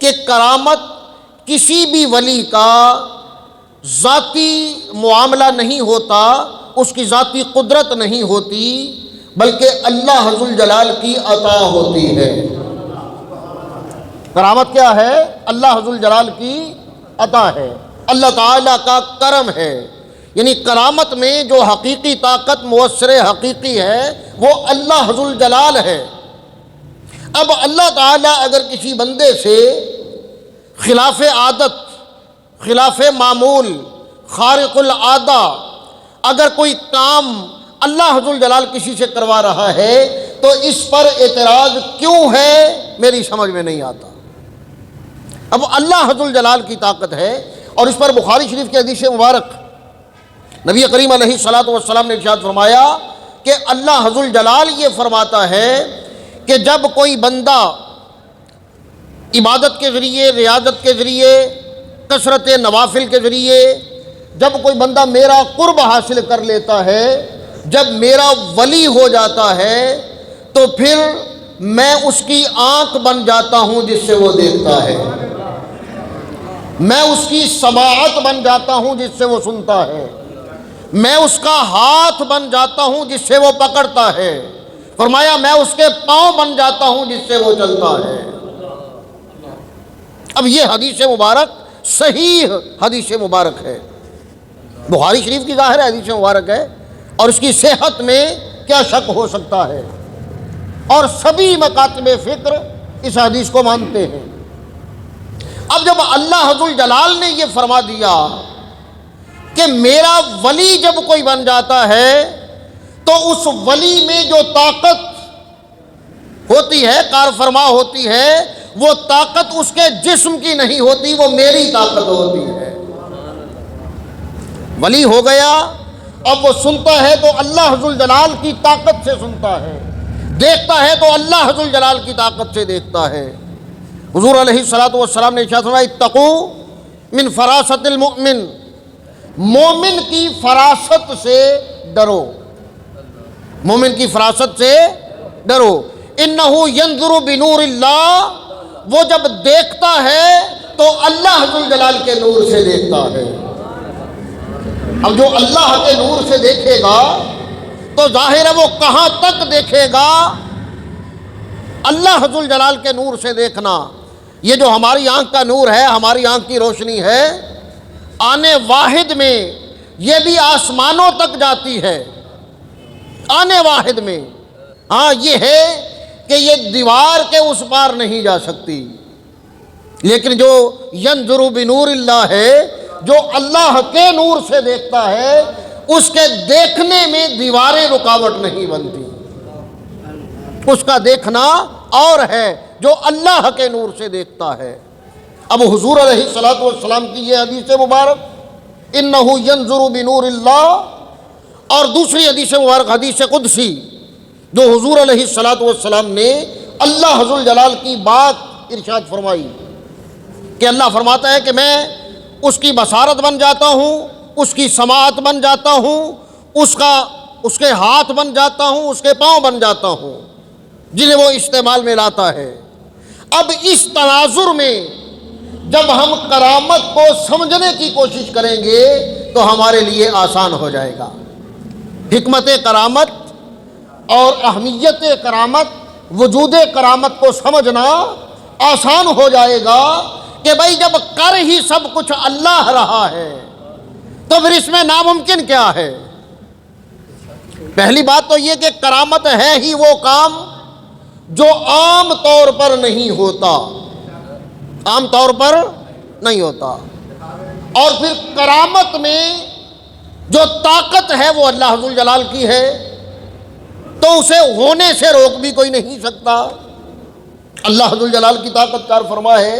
کہ کرامت کسی بھی ولی کا ذاتی معاملہ نہیں ہوتا، اس کی ذاتی قدرت نہیں ہوتی، بلکہ اللہ ذوالجلال کی عطا ہوتی ہے۔ کرامت کیا ہے؟ اللہ ذوالجلال کی عطا ہے، اللہ تعالیٰ کا کرم ہے۔ یعنی کرامت میں جو حقیقی طاقت مؤثر حقیقی ہے وہ اللہ ذوالجلال ہے۔ اب اللہ تعالیٰ اگر کسی بندے سے خلاف عادت، خلاف معمول، خارق العادہ اگر کوئی کام اللہ ذوالجلال کسی سے کروا رہا ہے تو اس پر اعتراض کیوں ہے میری سمجھ میں نہیں آتا۔ اب اللہ ذوالجلال کی طاقت ہے، اور اس پر بخاری شریف کی حدیث مبارک نبی کریم علیہ الصلوۃ والسلام نے ارشاد فرمایا کہ اللہ ذوالجلال یہ فرماتا ہے کہ جب کوئی بندہ عبادت کے ذریعے، ریاضت کے ذریعے، کثرت نوافل کے ذریعے جب کوئی بندہ میرا قرب حاصل کر لیتا ہے، جب میرا ولی ہو جاتا ہے، تو پھر میں اس کی آنکھ بن جاتا ہوں جس سے وہ دیکھتا ہے، میں اس کی سماعت بن جاتا ہوں جس سے وہ سنتا ہے، میں اس کا ہاتھ بن جاتا ہوں جس سے وہ پکڑتا ہے، فرمایا میں اس کے پاؤں بن جاتا ہوں جس سے وہ چلتا ہے۔ اب یہ حدیث مبارک صحیح حدیث مبارک ہے، بخاری شریف کی ظاہر حدیث مبارک ہے، اور اس کی صحت میں کیا شک ہو سکتا ہے، اور سبھی مکاتب فکر اس حدیث کو مانتے ہیں۔ اب جب اللہ ذوالجلال نے یہ فرما دیا کہ میرا ولی جب کوئی بن جاتا ہے تو اس ولی میں جو طاقت ہوتی ہے، کار فرما ہوتی ہے، وہ طاقت اس کے جسم کی نہیں ہوتی، وہ میری طاقت ہوتی ہے۔ ولی ہو گیا، اب وہ سنتا ہے تو اللہ ذوالجلال کی طاقت سے سنتا ہے، دیکھتا ہے تو اللہ ذوالجلال کی طاقت سے دیکھتا ہے۔ حضور علیہ الصلوۃ والسلام نے ارشاد فرمایا اتقوا من فراست المؤمن، مومن کی فراست سے ڈرو، مومن کی فراست سے ڈرو۔ انہ ینظر بنور اللہ، وہ جب دیکھتا ہے تو اللہ ذوالجلال کے نور سے دیکھتا ہے۔ اب جو اللہ کے نور سے دیکھے گا تو ظاہر ہے وہ کہاں تک دیکھے گا؟ اللہ ذوالجلال کے نور سے دیکھنا، یہ جو ہماری آنکھ کا نور ہے، ہماری آنکھ کی روشنی ہے، آنے واحد میں یہ بھی آسمانوں تک جاتی ہے، آنے واحد میں۔ ہاں یہ ہے کہ یہ دیوار کے اس پار نہیں جا سکتی، لیکن جو ینظر بنور اللہ ہے، جو اللہ کے نور سے دیکھتا ہے، اس کے دیکھنے میں دیواریں رکاوٹ نہیں بنتی، اس کا دیکھنا اور ہے جو اللہ کے نور سے دیکھتا ہے۔ اب حضور علیہ الصلوۃ والسلام کی یہ حدیث مبارک انہ ینظر بنور اللہ، اور دوسری حدیث مبارک حدیث قدسی جو حضور علیہ الصلوۃ والسلام نے اللہ ذوالجلال کی بات ارشاد فرمائی کہ اللہ فرماتا ہے کہ میں اس کی بصارت بن جاتا ہوں، اس کی سماعت بن جاتا ہوں، اس کے ہاتھ بن جاتا ہوں، اس کے پاؤں بن جاتا ہوں جنہیں وہ استعمال میں لاتا ہے۔ اب اس تناظر میں جب ہم کرامت کو سمجھنے کی کوشش کریں گے تو ہمارے لیے آسان ہو جائے گا۔ حکمت کرامت اور اہمیت کرامت، وجود کرامت کو سمجھنا آسان ہو جائے گا کہ بھائی جب کر ہی سب کچھ اللہ رہا ہے تو پھر اس میں ناممکن کیا ہے؟ پہلی بات تو یہ کہ کرامت ہے ہی وہ کام جو عام طور پر نہیں ہوتا، عام طور پر نہیں ہوتا، اور پھر کرامت میں جو طاقت ہے وہ اللہ ذوالجلال کی ہے، تو اسے ہونے سے روک بھی کوئی نہیں سکتا۔ اللہ ذوالجلال کی طاقت کار فرما ہے